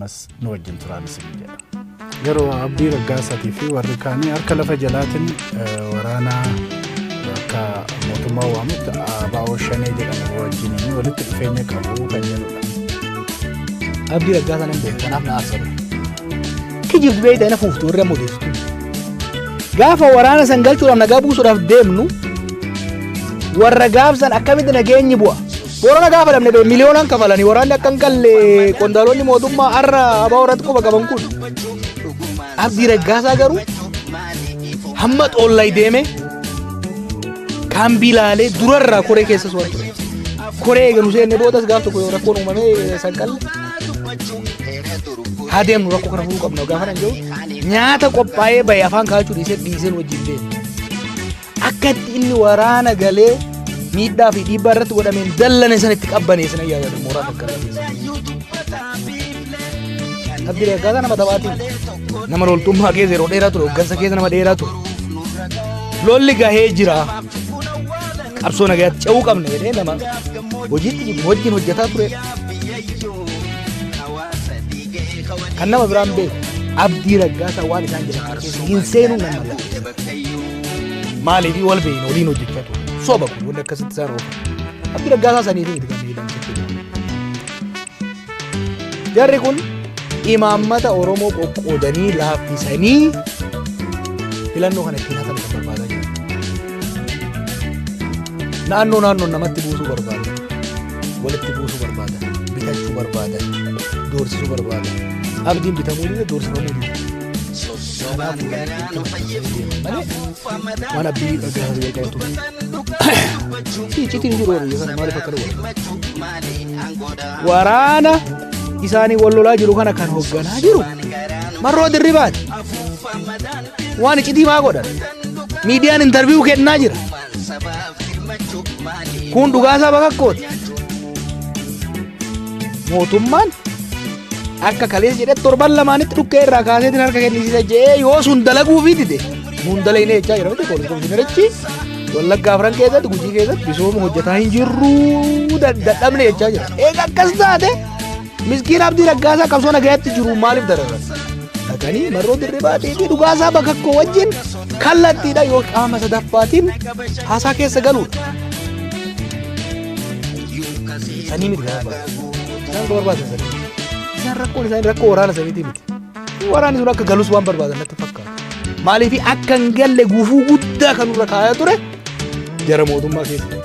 Mas nu wajjin turaanis ni jedha. Yeroo abdii raggaasatii fi warri kaanii harka lafa jalaatiin waraana akka mootummaa waamutti abaa'oo shanee jedhamu wajjin walitti dhufeenya qabu kan jedhudha. Abdii raggaasaa nan beeku kanaaf na aarsamu. Kijibbi beeyda na fuuftuu irra mudeessitu. Gaafa waraana san galchuudhaaf nagaa buusuudhaaf deemnu warra gaafsan akkamitti nageenyi bu'a. Borona gaafa dhabne miliyoonaan kafalanii waraanni akkan galle qondaalonni mootummaa har'a abaa'oo irratti quba qaban kun. Abdii raggaasaa garuu hamma xoollay deeme kaambii laalee durarraa koree keessa su'an ture. Koree eeganu seenne boodas gaaf tokko rakkoon uumamee sanqalle. Haa deemnu rakkoo kana furuu qabna gaafa nan jiru nyaata qophaa'ee bahe afaan kaachuu dhiiseen wajjin deemu. Akkatti inni waraana galee miidhaa fi dhiibbaa irratti godhameen dallane sanitti qabbanee sana yaadatu mooraa fakkaata. Abdii raggaasaa nama taphaatiin nama loltummaa keessa yeroo dheeraa ture hoggansa keessa nama dheeraa ture. Lolli gahee jira qabsoo nagaatti ce'uu qabna jedhee nama hojiitti wajjin hojjetaa ture. Kan nama biraan beeku abdii raggaasaa waan isaan jedhan keessa hin seenuu nama lakkisa. Maaliif wal beeyna waliin hojjechaa ture. Soba kun wanda akkasitti isaan oofa. Abdii raggaasaa saniitiin itti kan miidhamsitti. Jarri kun imaammata Oromoo qoqqoodanii laaffisanii filannoo kana ittiin hatan kan barbaadaa jiru. Naannoo namatti buusuu barbaadan, walitti buusuu barbaadan, bitachuu barbaadan, doorsisuu barbaadan. Abdiin bitamuu dide doorsifamuu dide. Waan abdii raggaasaa beekamtu. Citiin jiru warri kana maaliif akka dhabu? Waraana isaanii wal lolaa jiru kana kan hoogganaa jiru Marroo Dirribaati. Waan iccitii maa godhan? Miidiyaan intarviiyuu kennaa jira. Kun dhugaasaa bakakkooti. Mootummaan akka kaleessa jedhee torban lamaanitti dhukkee irraa kaaseetiin harka kennisiisa jedhee yoo sun dalaguufii dide mun dalayinee jechaa jira miti poolisii komishinerichi Wallaggaa Afran keessatti Gujii keessatti misooma hojjetaa hin jirru dadhabne jechaa jira. Eega akkas taate miskiin abdii raggaasaa qabsoo nagaatti jiru maaliif dararan? Dhaqanii Marroo Dirribaatii fi dhugaasaa bakakkoo wajjin kallattiidha yoo qaama sadaffaatiin haasaa keessa galuudha. Sanii miti barbaada. Isaan barbaadan sanii. Isaan rakkoon isaanii rakkoo waraana saniitii miti. Waraanni sun akka galus waan barbaadan natti fakkaata. Maaliif akka hin galle gufuu guddaa kan irra kaa'aa ture jara mootummaa keessa.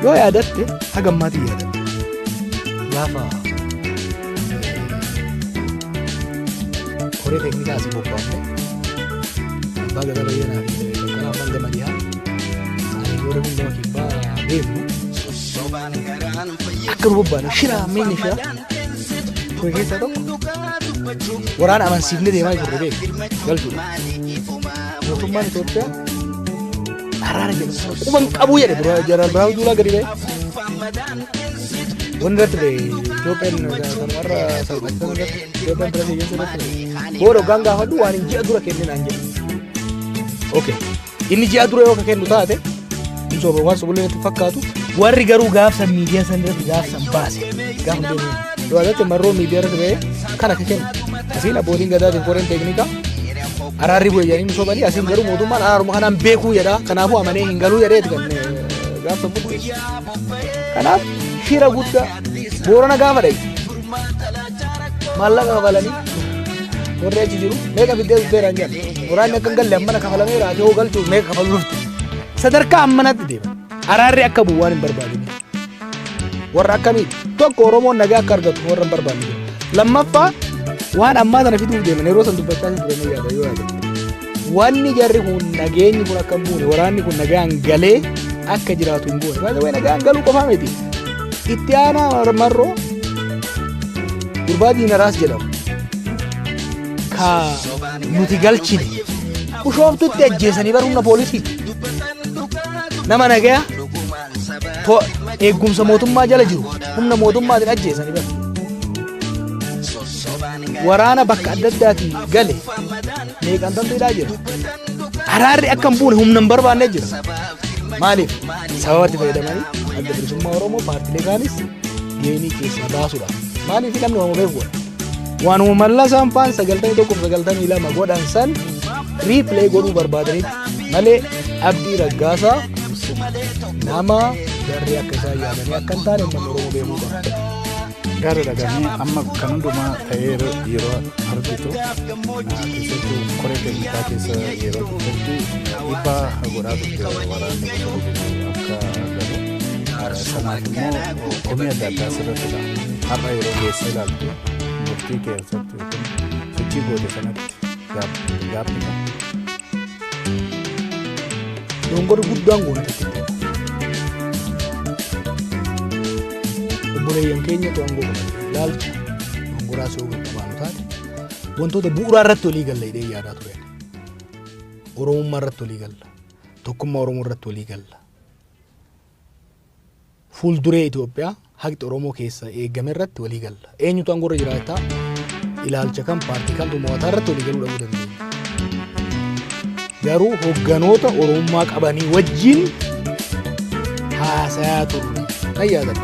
Yoo yaadatte hagammaatii yaadatte. Gaafa koree teeknikaa asii bobbaafne abbaa gadaa bayyanaa fi kanaa afaan gamadiyaa ani yeroo hundama kibbaa deemnu akka nu bobbaane shiraa meenya shiraa ture keessaa tokko waraana amansiifnee deemaa jirre beeku galchuudha. Mootummaan Itoophiyaa araara jedhamu quban qabuu jedhe Jeneraal Birhaanuu Juulaa gadi ba'e. Wanni irratti ba'e Itoophiyaan warra salphatan irratti Itoophiyaan pirezidentii irratti booda hoggaan gaafadhu waan hin ji'a dura kenne naan jedhe. Okay. Inni ji'a dura yoo kennu taate inni soba waan sobulee itti fakkaatu warri garuu gaafsan miidiyaa san irratti gaafsan baase gaafa deemu. Yoo adatti Marroo miidiyaa irratti ba'e kana akka kennu. Asiin abbootiin gadaatiin koreen teeknikaa araarri bu'e jedhanii sobanii asiin garuu mootummaan araaruma kanaan beekuu jedha kanaafuu amanee hin galuu jedheeti kan gaafsa bu'u. Kanaaf shira guddaa Boorana gaafa dhaqe maallaqa kafalanii warri achi jiru meeqa fiddee dhufeeraan jedha waraanni akka hin galle ammana kafalameera ati hoo galchuuf meeqa kafaluu dhufte sadarkaa ammanatti deema araarri akka bu'u waan hin barbaadine warra akkamiiti tokko Oromoon nagaa akka argatu warra hin barbaadne lammaffaa waan ammaa sana fiduuf deeman yeroo san dubbachaa turanii yaada yoo yaada wanni jarri kun nageenyi kun akka hin buune waraanni kun nagaan galee akka jiraatu hin buune baay'ee nagaan galuu qofaa miti itti aanaa Marroo gurbaa Diinaraas jedhamu ka nuti galchine bushooftutti ajjeesanii bara humna poolisii nama nagaa eegumsa mootummaa jala jiru humna mootummaatiin ajjeesanii bara. Waraana bakka adda addaatiin gale meeqaan tanteedhaa jira. Araarri akka hin buune humna hin barbaanne jira. Maaliif sababatti fayyadamanii adda bilisummaa Oromoo paartilee kaanis geenii keessaa baasuudha. Maaliif namni waan beeku waanuma mallasaan faan 91 godhan san riipilee godhuu barbaadanitti malee Abdii Raggaasaa nama garee akka isaa yaadanii akka hin taane uummanni Oromoo beekuu qaba. Gaarii dhagahanii amma kan hundumaa ta'ee yeroo argitu keessattuu koree teeknikaa keessa yeroo turtetti dhiibbaa godhaa turte waraanni akka galu sanaaf immoo komii adda addaa sirriittidha. Har'a yeroo geessee ilaaltu murtii keessatti yookiin sochii goote sanatti gaaffidha. Dongorri guddaan goonatti obboleeyyan keenya to'an goonatti ilaalcha dongoraa soo qabaanu taate wantoota bu'uuraa irratti walii galla hidhee yaadaa ture. Oromummaa irratti walii galla, tokkummaa Oromoo irratti walii galla. Fuulduree Itoophiyaa haqi Oromoo keessa eegame irratti walii galla. Eenyutu angorra jiraataa ilaalcha kan paartii kan mootummaa irratti walii galuu dhabuu dandeenya. Garuu hogganoota Oromummaa qabanii wajjin haasayaa turre nan yaadata.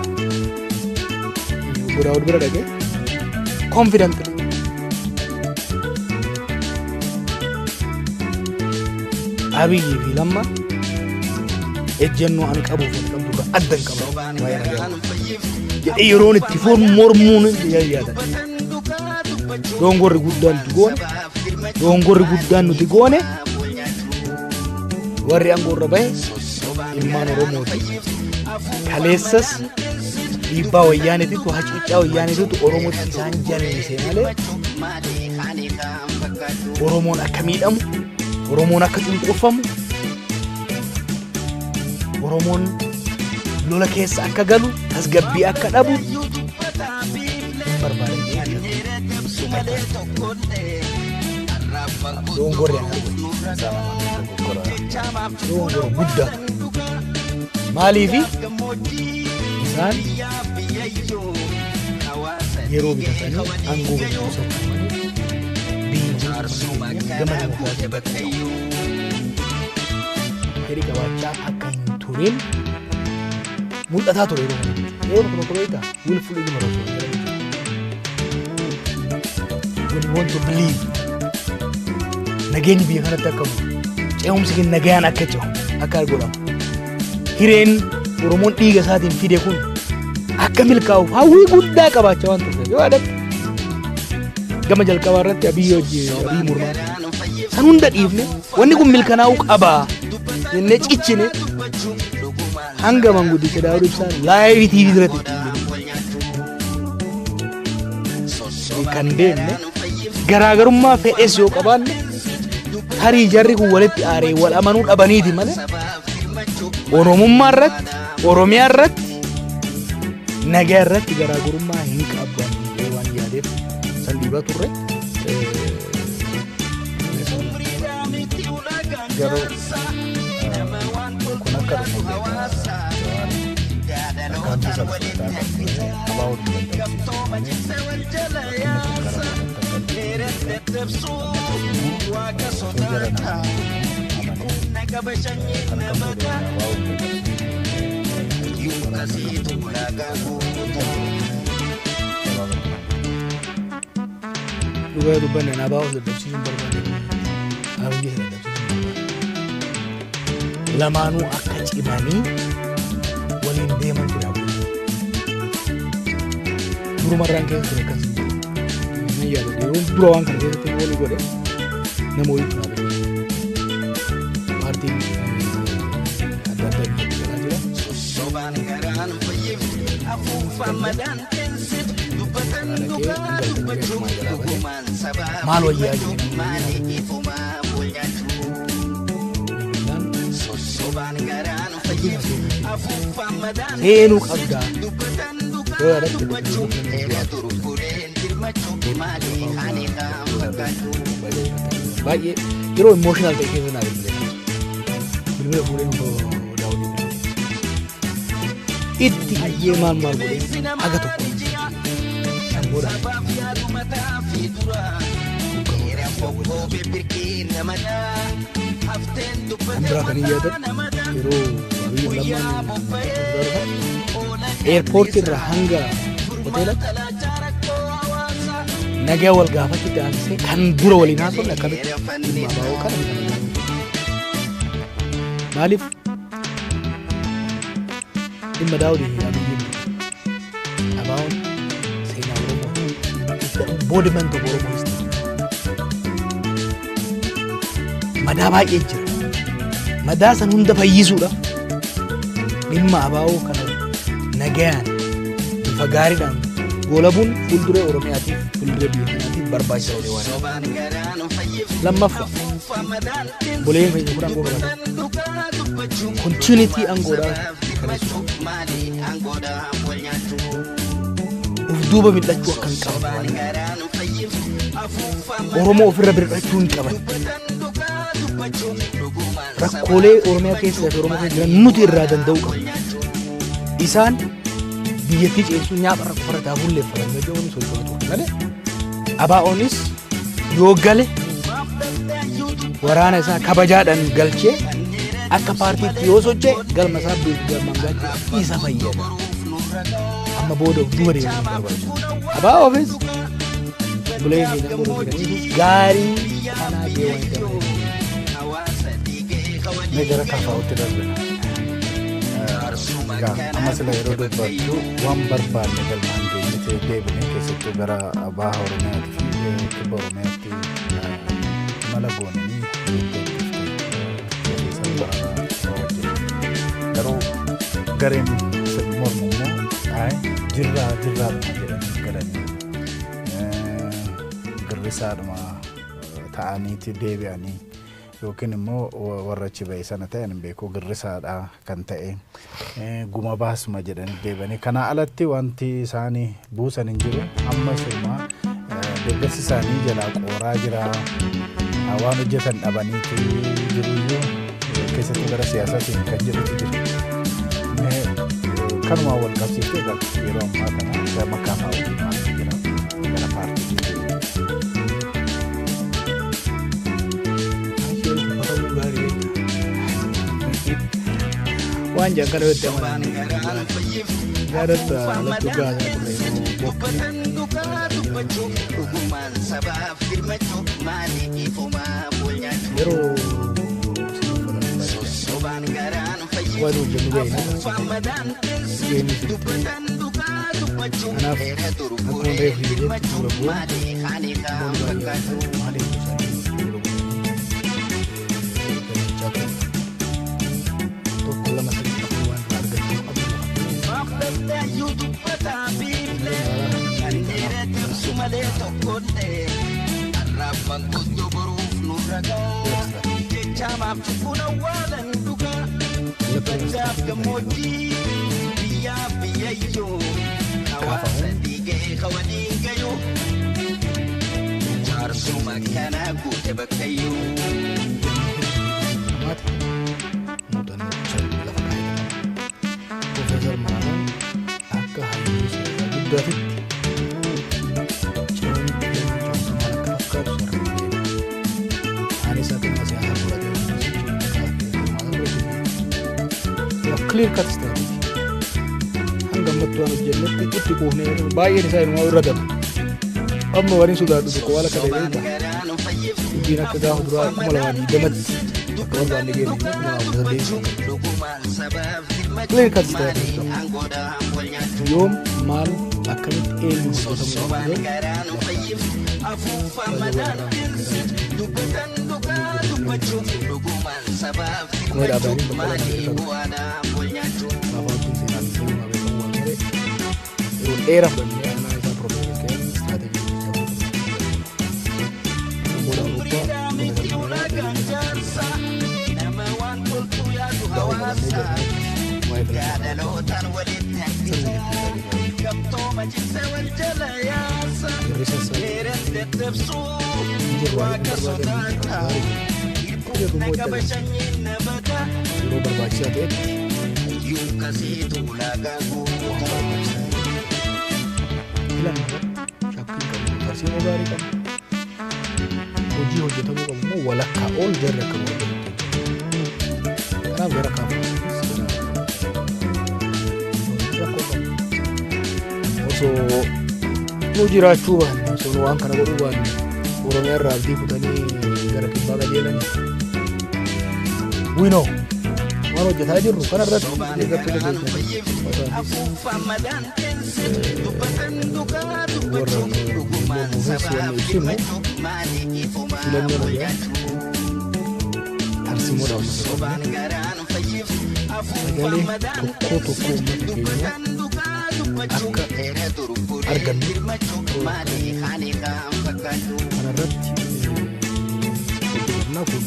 Bira bira dhagee confidently Abiyyi fi Lamma ejjennoo ani qabuuf hin qabdu addan qaba waa'ee nagaa jedhee yeroon itti foon mormuun yaadata. Dongorri guddaan nuti goone warri angorra bahe ilmaan Oromooti. Kaleessas dhiibbaa wayyaaniititu hacuuccaa wayyaaniititu Oromootti isaan jaallisee malee Oromoon akka miidhamu, Oromoon akka cunqurfamu, Oromoon lola keessa akka galu, tasgabbii akka dhabu hin barbaadan. Dongorri guddaa maaliifi isaan yeroo bitatanii aangoo galchuusan gama demokraatii bakka heri qabaachaa akka hin turin mul'ataa ture yeroo tokko willful ignorance when you want to believe nageenyi biyya kanatti akka bu'u ce'umsi kun nagayaan akka ce'u akka godhamu hireen Oromoon dhiiga isaatiin fide kun akka milkaa'uuf hawwii guddaa qabaachaa waan turte yoo adatti gama jalqabaa irratti Abiyyi murmaa san hunda dhiifne wanni kun milkanaa'uu qabaa jennee cichine hanga manguddicha Daawud Ibsaan laayivii TV irratti kan deemne garaagarummaa fedhes yoo qabaanne tarii jarri kun walitti aaree wal amanuu dhabaniiti malee Oromummaa irratti Oromiyaa irratti nagaa irratti garaagarummaa hin qaban waan yaadeef san dhiibaa turre garuu kun akka Lugar dubbanne na baa'u dadhabsiisuun barbaade Abiyyi dadhabsiisuun lamaanuu akka cimanii waliin deeman ture durumarraan keessa ture akkas ni yaadatu yeroo dura waan kana keessatti walii godhe nama walitti naa beeku paartiin adda addaa biyyatti galaa jira. Maal wayyaa seenuu qabdaa yoo yaadatti baay'ee yeroo emotional ta'e keessa naa bilbila fuudhee daawwatee itti iyyee maal godhee haga tokko Andra kan yaadatu yeroo Abiyyi Lammaan airport irraa hanga hoteela nagaa wal gaafachuu taasisee kan dura waliin haasofne akkamitti dhimma abaa'oo kana maaliif dhimma daawudii fi abiyyiin abaa'oon seenaa Oromoo boodiman tokko Oromoo madaa baay'ee jira. Madaa san hunda fayyisuudhaaf dhimma abaa'oo kana nagayaan bifa gaariidhaan goolabuun fuulduree Oromiyaatiif fuulduree biyya kanaatiif barbaachisaa ta'e waan lammaffaa buleen keenya kun aangoo qabatan kontiinitii aangoodhaa of duuba mil'achuu akka hin qaban Oromoo ofirra bir'achuu hin qaban rakkoolee Oromiyaa keessaa fi Oromoo keessa jiran nuti irraa danda'uu qabna. Isaan biyyattii ceesisuu nyaapa rakkoo farataa bulleeffatan jedhamuun socho'atu malee abaa'oonis yoo gale waraana isaa kabajaadhaan galchee akka paartiitti yoo socho'e galma isaa galmaan gaachuu isa fayyada. Amma booda duuba deemuu hin barbaachisu. Abaa'oofis buleen keenya godhanii gaarii kanaa deemaa hin Negara kafaa'utti darbina. Amma sila yeroo dubbattu waan barbaanne galmaan geenye deebinee keessattuu gara baha Oromiyaatti fi kibba Oromiyaatti mala goonanii garuu gareen mormu immoo jirraa jedhanii galanii girrisaadhuma ta'aniiti deebi'anii yookiin immoo warra achi ba'e sana ta'an beekuu girrisaadha kan ta'e guma baasuma jedhanii deebanii kana alatti wanti isaanii buusan hin jiru amma sirma deeggarsi isaanii jalaa qooraa jira waan hojjetan dhabaniitu jiruyyuu keessattuu gara siyaasaatiin kan jirutu jira kanumaa wal qabsiiftee yeroo ammaa kana gama kaafaa waliin waan jira gara paartii waan jangkana wette amani gaadatta lattu gaasa yeroo waadu jennu ga'ina kanaaf akkuma reefu jedhetti dura bu'a clear cut strategy hanga mattuan jennetti itti kuufnee baay'een isaa ilmaa irra galu amma waliin sodaadhu tokko wala kada beekta dubbiin akka gaafa duraa 2020tti akka barbaanne geenne clear cut strategy yoom maal akkamitti eenyu hojjetamu era bandiera esa problema que estrategia Kasih mau dari kan, uji tamu kamu walak kaol jarak kamu, karena jarak kamu, also uji racuan. sun waan kana godhuu waan Oromiyaa irraa abdii kutanii gara kibbaa qajeelan wino waan hojjetaa jirru kana irratti deeggartoota sagalee tokko uummata keenya akka argannu kanarratti hojjetannaa kun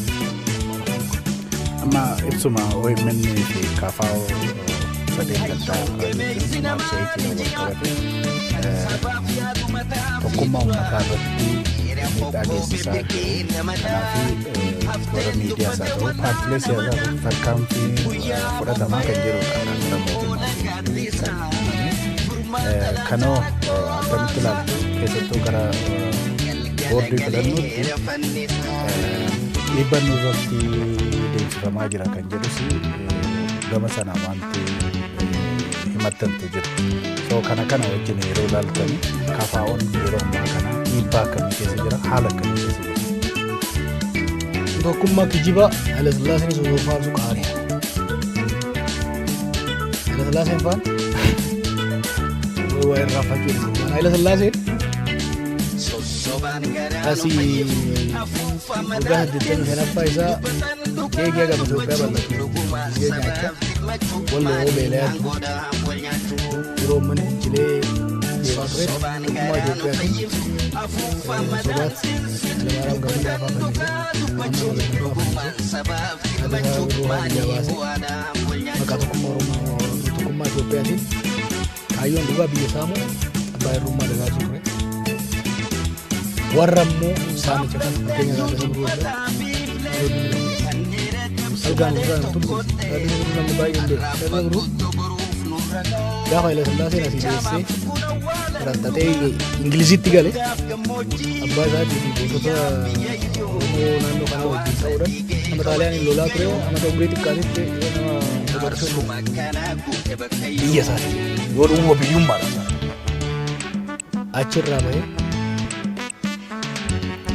amma ibsuma OMN fi KFO sadeen gaddaa tokkummaa uummataa irratti miidhaa geessisaa jiru. Kanaafi warra miidiyaas haa ta'u paartilee siyaasaa irratti tarkaanfii fudhatamaa kan jirudha kan gara mootummaa. Kanoo akkamitti ilaaltu keessattuu gara boordii filannootti dhiibbaan irratti deemsifamaa jira kan jedhus gama sana wanti himattantu jira. So kana wajjin yeroo ilaaltan KFO'n yeroo ammaa kana dhiibbaa akkamii keessa jira, haala akkamii keessa jira? Tokkummaa kijiba Haile Sillaaseen sosoofaasu qaare. Haile Sillaaseen faan waa irraa fakkeessu. Haile Sillaaseen asii waggaa 85 isaa keekee gama Itoophiyaa bal'atu biyya nyaachaa walloo beelaa yeroo mana fincilee deemaa ture tokkummaa Itoophiyaatiin sobaat Alamaaram Gabruu Daafaa maqaa tokkummaa Itoophiyaatiin kaayyoon dhugaa biyya saamuu abbaa irrummaa dagaagsu ture. Warra immoo saamicha kan fakkeenya Taaddasaa Birruu algaan irraa turte Taaddasaa Birruu namni baay'een beeku. Taaddasaa Birruu gaafa Haile Sillaaseen asii deessee ratatee Ingilizitti gale abbaa isaatii fi gootota Oromoo naannoo kanaa wajjin ta'uudhaan nama Xaaliyaaniin lolaa ture amata umurii xiqqaatitti nama dabarsuu biyya isaati yoo dhuunfa biyyummaadhaan achirraa bahee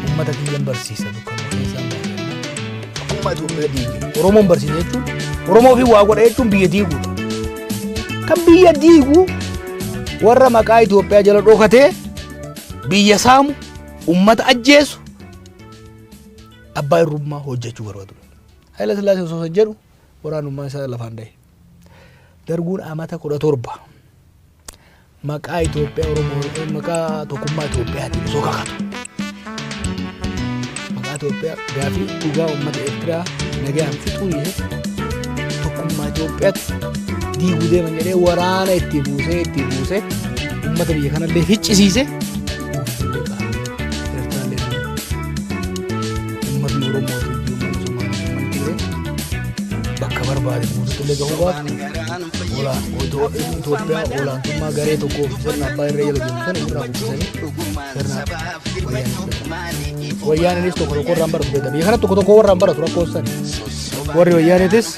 ummata kiyyan barsiisa dukkanuma keessaan baay'ee tokkummaa Itoophiyaa diige Oromoon barsiisa jechuun Oromoo fi waa godha jechuun biyya diiguudha. Kan biyya diigu warra maqaa Itoophiyaa jala dhokatee biyya saamu ummata ajjeesu abbaa irrummaa hojjechuu barbaadu. Haile Sillaaseen osoo jedhu waraanummaan isaa lafaan dhahe. Darguun amata 17 maqaa Itoophiyaa Oromoo maqaa tokkummaa Itoophiyaatiin osoo kakatu. Maqaa Itoophiyaa gaafii dhugaa ummata Eertiraa nagaan fixuu tokkummaa Itoophiyaatti diiguu deeman jedhee waraana itti buusee ummata biyya kanallee ficcisiise uummatni Oromoo fi uummanni Somaalee uummanni Tigree bakka barbaade guutuutillee gahuu baatu Itoophiyaa olaantummaa garee tokkoof sirna abbaa irree jala jiru sana irraa buqqisanii sirna wayyaaniinis tokko irraan baratu beekta. Biyya kana tokko warraan baratu rakkoofsan warri wayyaaniitis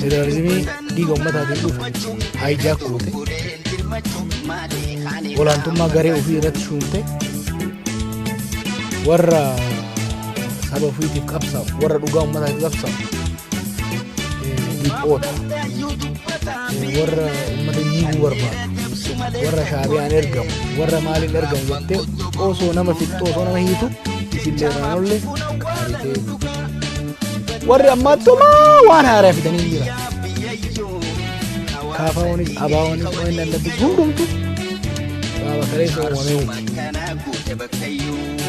federalizimii dhiiga ummataatiin dhufe haayijaak goote olaantummaa garee ofii irratti shuumte warra saba ofiitiif qabsaa'u warra dhugaa ummataatiif qabsaa'u dhiphoota warra ummata diiguu barbaadu warra shaabiyaan ergamu warra maaliin ergamu jettee osoo nama fixxu osoo nama hiitu isillee naannolle qaaritee warri ammattuma waan haaraa fidanii jira. KFO'nis ABO'nis waan dandabbi hundumtu baaba kaleessa uumamee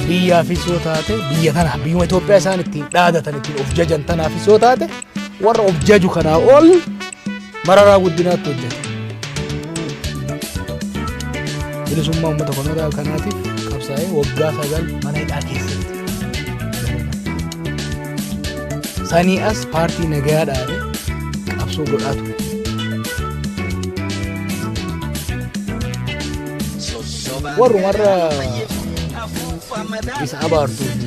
biyyaafis yoo taate biyya tanaaf biyyuma Itoophiyaa isaan ittiin dhaadatan ittiin of jajan tanaafis yoo taate warra of jaju kanaa ol mararaa guddinaatti hojjete. Bilisummaa uummata kanaatiif qabsaa'ee waggaa 9 mana hidhaa keessatti. Sanii as paartii nagaa dhaabe qabsoo godhaa ture. Warra isa abaartuu fi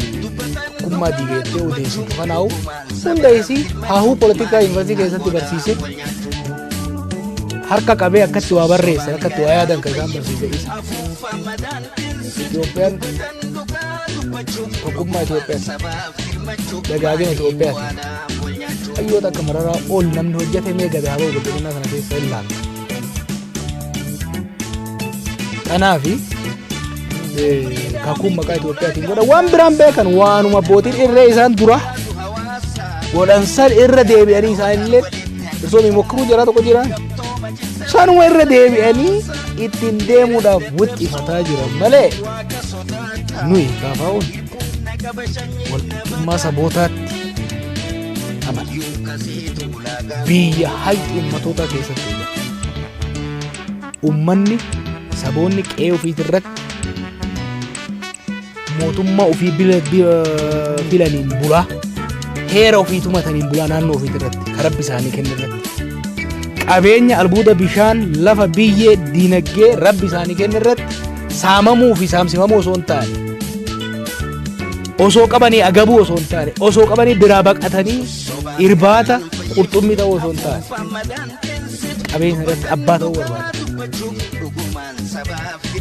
tokkummaa diigeettee odeessitu kanaa'u hunda isii haahuu poolitikaa yuunivarsiitii keessatti barsiise harka qabee akkatti waa barreessan akkatti waa yaadan kan isaan barsiise isa. Itoophiyaan tokkummaa Itoophiyaati. Dagaagina Itoophiyaati. Hayyoota akka mararaa ol namni hojjete mee gabaabaa guddinaa kana keessa ilaalla. Kanaafi kakuun maqaa Itoophiyaatiin godha waan biraan beekan waanuma abbootiin irree isaan dura godhan san irra deebi'anii isaanillee osoo mimokkiruu jira tokko jiraan sanuma irra deebi'anii ittiin deemuudhaaf wuxxifataa jiran malee nuyi gaafaa'uun walqixxummaa sabootaatti amala biyya hayxi ummatoota keessatti ummanni saboonni qe'ee ofiitirratti mootummaa ofii filaniin bulaa heera ofii tumataniin bulaa naannoo ofiitirratti karabbi isaanii kennirratti qabeenya albuuda bishaan lafa biyyee diinagdee rabbi isaanii kennirratti saamamuu fi saamsifamuu osoo hin taane osoo qabanii agabuu osoo hin taane osoo qabanii biraa baqatanii irbaata qurxummii ta'uu osoo hin taane qabeenya irratti abbaa ta'uu barbaada.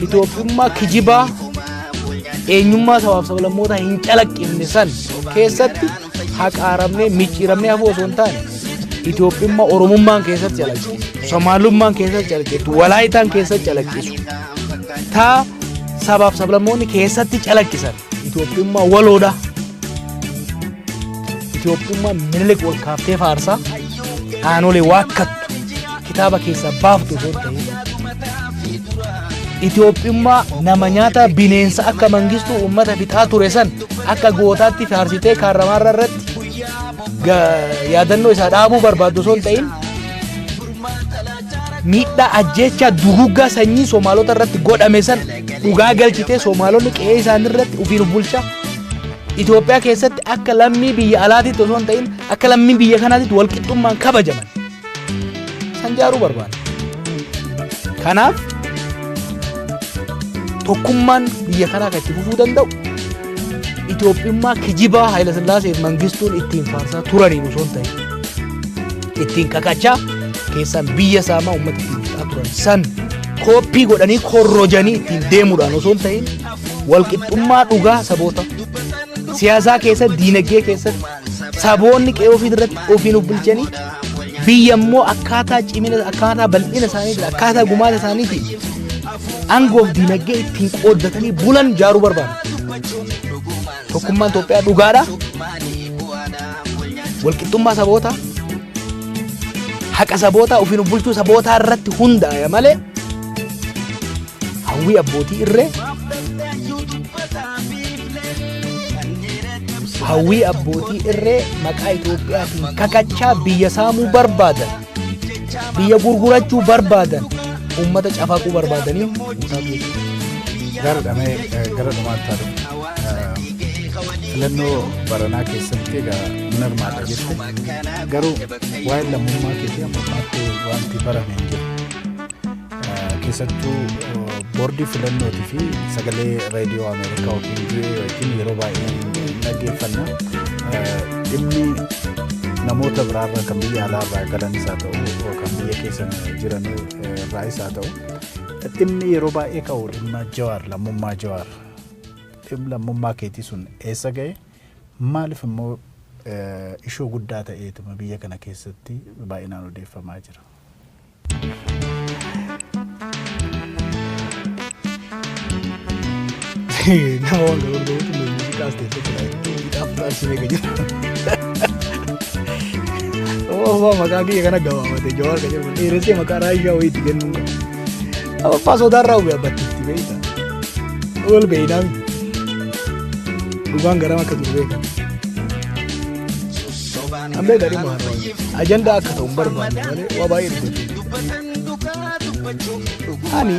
Itoophiyummaa kijibaa eenyummaa sabaaf sablammootaa hin calaqqifne san keessatti haqaaramnee micciiramnee hafuu osoo hin taane Itoophiyummaa Oromummaan keessatti calaqqisu, Somaalummaan keessatti calaqqisu, Walaayitaan keessatti calaqqisu, taa sabaaf sablammoonni keessatti calaqqisan Itoophiyummaa waloodha. Itoophiyummaa Minilik ol kaaftee faarsaa aanolee waakkattu kitaaba keessaa baaftu osoo hin ta'in Itoophiyummaa nama nyaata bineensa akka mangistuu uummata fixaa ture san akka gootaatti faarsitee kaarramaarra irratti yaadannoo isaa dhaabuu barbaaddu osoo hin ta'in miidhaa ajjeechaa duguggaa sanyii Somaalota irratti godhame san dhugaa galchitee Somaalonni qe'ee isaanii irratti ofiin bulchaa Itoophiyaa keessatti akka lammii biyya alaatiitti osoo hin ta'in akka lammii biyya kanaatitti walqixxummaan kabajaman san jaaruu barbaada. Kanaaf tokkummaan biyya kanaa kan itti fufuu danda'u Itoophiyummaa kijibaa Hayilasillaasee fi Mangistuun ittiin faarsaa turaniin osoo hin ta'in ittiin kakachaa keessaan biyya saamaa uummata ittiin fixaa turan san kooppii godhanii korrojanii ittiin deemuudhaan osoo hin ta'in walqixxummaa dhugaa saboota siyaasaa keessatti diinagdee keessatti saboonni qe'ee ofii irratti ofiin bulchanii biyya immoo akkaataa cimina akkaataa bal'ina isaaniitiin akkaataa gumaata isaaniitiin aangoof diinagdee ittiin qooddatanii bulan jaaruu barbaada. Tokkummaan Itoophiyaa dhugaadha. Walqixxummaa saboota haqa saboota ofiin bulchuu sabootaa irratti hundaa'e malee hawwii abbootii irree hawwii abbootii irree maqaa Itoophiyaatiin kakachaa biyya saamuu barbaadan biyya gurgurachuu barbaadan ummata cafaquu barbaadanii gara dhumaatti haadhu filannoo baranaa keessatti egaa hin hirmaata jette garuu waa'ee lammummaa keetii ammaatti wanti barame hin jiru keessattuu boordii filannootii fi sagalee raadiyoo Ameerikaa yookiin wajjin yeroo baay'ee dhaggeeffanna dhimmi namoota biraarra kan biyya alaarraa galanis haa ta'u kan biyya keessa jiran irraas haa ta'u dhimmi yeroo baay'ee ka'u dhimma Jawaar lammummaa Jawaar dhimma lammummaa keetii sun eessa ga'e maaliif immoo ishoo guddaa ta'eetuma biyya kana keessatti baay'inaan odeeffamaa jira. Nama waan garuu muuziqaas ta'e dhaabbaasii beeka jira. Maqaa biyya kana gabaabate Jawaar kan jedhamu dheeressee maqaa Raayishaa wayiitti kennuun abbaa sodaarraa ubii abbattiitti beekta. Ol beeynaami. Dhugaan garam akka jiru beeka. Ambee gadi maara ajandaa akka ta'u hin barbaanne malee waa baay'ee dubbatu. Ani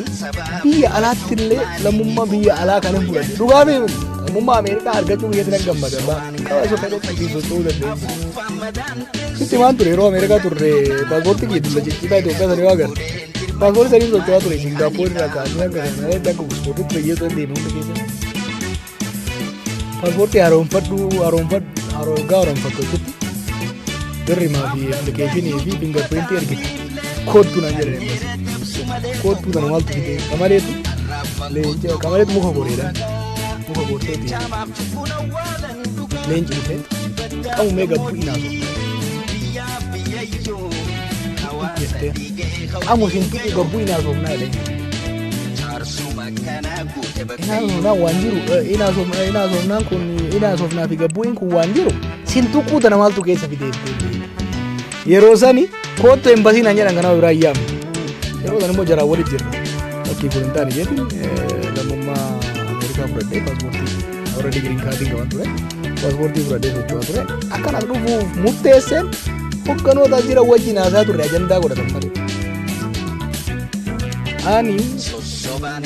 biyya alaatti illee lammummaa biyya alaa kan hin fudhanne dhugaa beeku lammummaa Ameerikaa argachuu biyyatti nan gammada qaba isa fedhatti socho'uu dandeenya. Sitti maan ture yeroo Ameerikaa turre paaspoortii kee dulla ciccitaa Itoophiyaa sanii waa gara paaspoortii sanii socho'aa ture Singaappoor irraa kaasee akka kana akka paaspoortii biyyoota deemu hunda keessa. Paaspoortii haaromfadhu haaromfattu hojjetti birrimaa fi appilikeeshinii fi fingarpiriintii ergite. kootu na jedhee kootu kana maaltu fide kamaleetu leenca kamaleetu muka goreedha muka gorteeti leenci dhufee qabu mee gabbu inaasu jettee qabu siin tuqu gabbu inaasuufnaa jedhee inaasuufnaan waan jiru inaasuufnaan kun inaasuufnaa fi gabbuun kun waan jiru siin tuquu tana maaltu keessa fidee yeroo sani kootu embasiin an jedhan kanama biraa iyyaam yeroo san immoo jaraa walit jirra bakkii kun hin taane jeetiin lammummaa Ameerikaa fudhadhee paaspoortii warra digiriin kaardiin qaban ture paaspoortii fudhadhee socho'aa ture akkanas dhufuuf murteesseen hogganoota jira wajjin haasaa turre ajandaa godhatan malee ani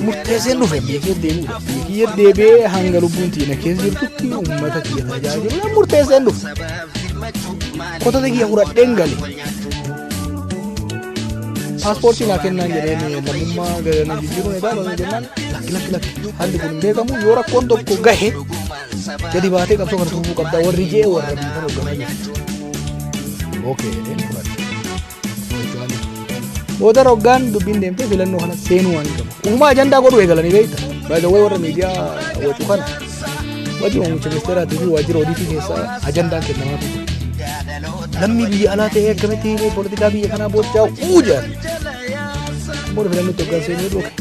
murteesseen dhufe biyya kee deemuudha biyya kiyya deebi'ee hanga lubbuun tiina keessa jirtutti uummata kiyya tajaajilu murteesseen dhufe kotata kiyya fudhadheen gale paaspoortii naa kennaan jedheen lammummaa na jijjiiruun edaa baga jennaan lakki haalli kun hin beekamu yoo rakkoon tokko gahe gadi baatee qabsoo kana tuufuu qabdaa warri jee warra biifan hoogganaa jiru ookee jedheen fudhadhe booda roggaan dubbiin deemtee filannoo kana seenuu waan qabu uumaa ajandaa godhu eegalanii beekta baay'ee warra miidiyaa wacu kana wajji oomisha ministeeraatti fi waajjira odiitii keessaa ajandaan kennamaa ture lammii biyya alaa ta'ee akkamitti poolitikaa biyya kanaa boochaa uujaan booda filannootti hoggaan seenuu dhufe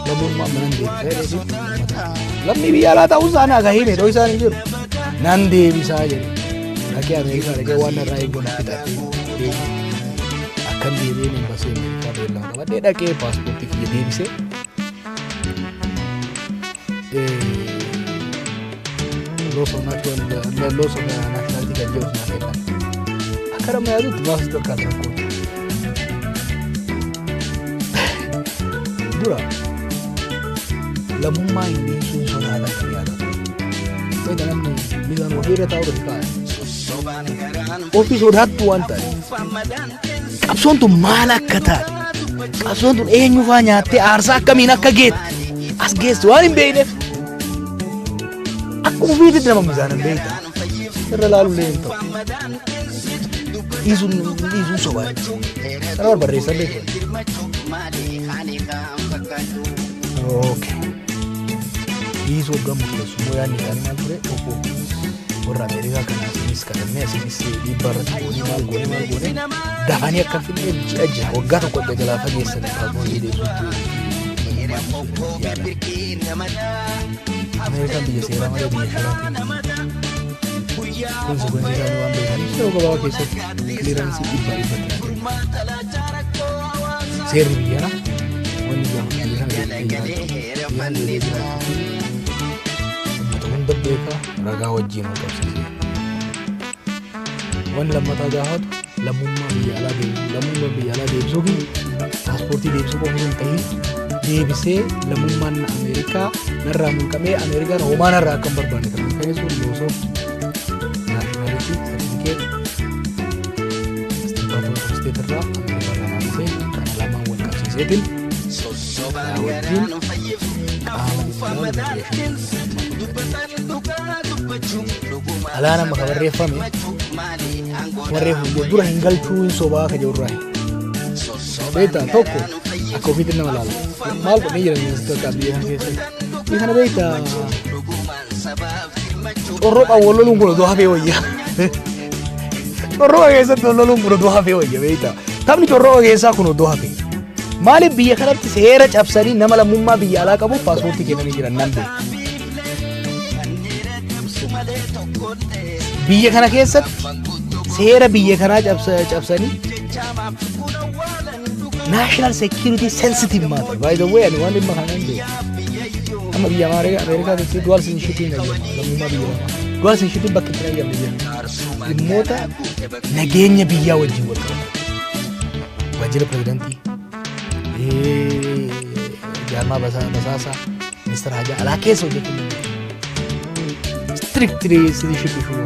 lammummaa manan deebisaa lammii biyya alaa ta'uu isaa naa gahee meedhoo isaan hin jiru nan deebisaa jedhe dhaqee Ameerikaa dhaqee waan irraa eeggamu fixatee akkan deebiin embasii Ameerikaa beellama qabadhee dhaqee paaspoortii kiyya deebisee loos of naashinaalitii kan jedhu naa kennan akka nama yaadutti baasuu tokkaas rakkoo dura lammummaa hin deemsuun sodaadha kan yaadatu fayyada namni miidhaan ofiirra taa'u gadi kaa'e ofii sodaattu waan ta'eef qabsoon tun maal akka taate qabsoon tun eenyufaa nyaattee aarsaa akkamiin akka geette as geesse waan hin beekneef akkuma ofiititti nama miizaan hin beektan irra laalullee hin ta'u dhiisuun sobaa kana wal barreessan beektan ookee dhiisuu hoggaa murteessu yaadni isaanii maal ture obbo warra Ameerikaa kana asinis kadhannee asinis dhiibbaa irratti goonee maal goone dafanii akka finne ji'a waggaa tokko adda jalaa fageessan paaspoortii deebisuutti Ameerikaan biyya seeraa malee biyya shiraatiin konsekwensi isaanii waan beekaniif yeroo gabaabaa keessatti kileeransii dhiibbaa seerri biyya kana wanni gaafa biyya kana uummata hunda beekaa ragaa wajjin wal qabsiisee wanni lammataa gaafatu lammummaa biyya alaa deebisuu fi paaspoortii deebisuu qofa hin ta'in deebisee lammummaan Ameerikaa narraa mulqamee Ameerikaan homaa narraa akka hin barbaanne kan mirkaneessuun loosoof naashinaalitii sartifikeet isteetirraa Ameerikaa lamaan dhufee kana lamaan wal qabsiiseetiin wajjin qaama alaana maka barreeffame warreeffamu dura hin galchuu hin sobaa ka jirurraa beektaa tokko akka ofiitti nama laala maal godhanii jiran ministeera akka biyya kana keessatti biyya kana beektaa corroqa walloluun kun odoo hafee wayya corroqa keessatti walloluun kun odoo hafee wayya beektaa taphni corroqa keessaa kun odoo hafee maaliif biyya kanatti seera cabsanii nama lammummaa biyya alaa qabuuf paaspoortii kennanii jiran nan beeku biyya kana keessatti seera biyya kanaa cabsanii national security sensitive matter by the way ani waan dhimma kana hin beeku amma biyya Ameerikaatti dual citizenship hin ajjamu lammummaa biyya dual citizenship bakka itti ajjamu dhimmoota nageenya biyyaa wajjin wal qabatu waajjira pirezidantii jaarmaa basaasaa ministeera hajaa alaa keessa hojjetu strictly citizenship ishuu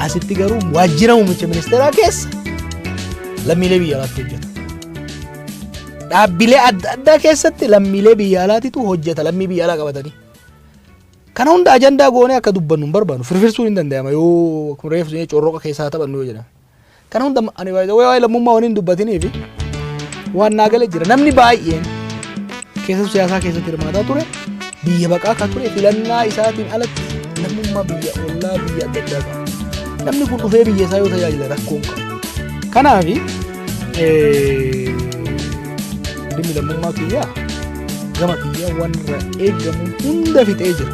asitti garuu waajjira muummicha ministeeraa keessa lammiilee biyya alaatti hojjeta dhaabbilee adda addaa keessatti lammiilee biyya alaatitu hojjeta lammii biyya alaa qabatanii kana hunda ajandaa goonee akka dubbannu hin barbaannu firfirsuun hin danda'ama yoo reefu corroqa keessaa taphannu yoo jedhama kana hunda ani waa'ee lammummaa waliin dubbatiniifi waan naa galee jira. Namni baay'een keessa siyaasaa keessatti hirmaataa ture biyya baqaa kan ture filannaa isaatiin alatti namummaa biyya ollaa biyya adda addaa qaba. Namni kun dhufee biyya isaa yoo tajaajila rakkoon qaba. Kanaaf dhimmi lammummaa kiyyaa gama kiyyaa waan irraa eegamu hunda fixee jira.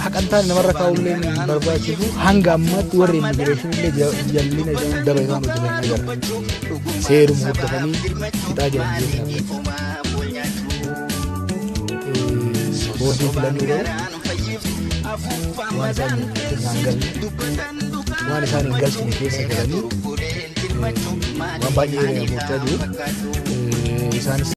Haqantaan namarra kaa'ullee hin barbaachisu hanga ammaatti warri immigireeshinii illee jallina isaan daba isaan hojjetan agarra. Seeruma hordofanii fixaa jiran jennaan. Boordii filannoo ta'u waan isaan sirnaan galle waan isaan hin galchine keessa galanii waan baay'ee gochaa jiru. Isaanis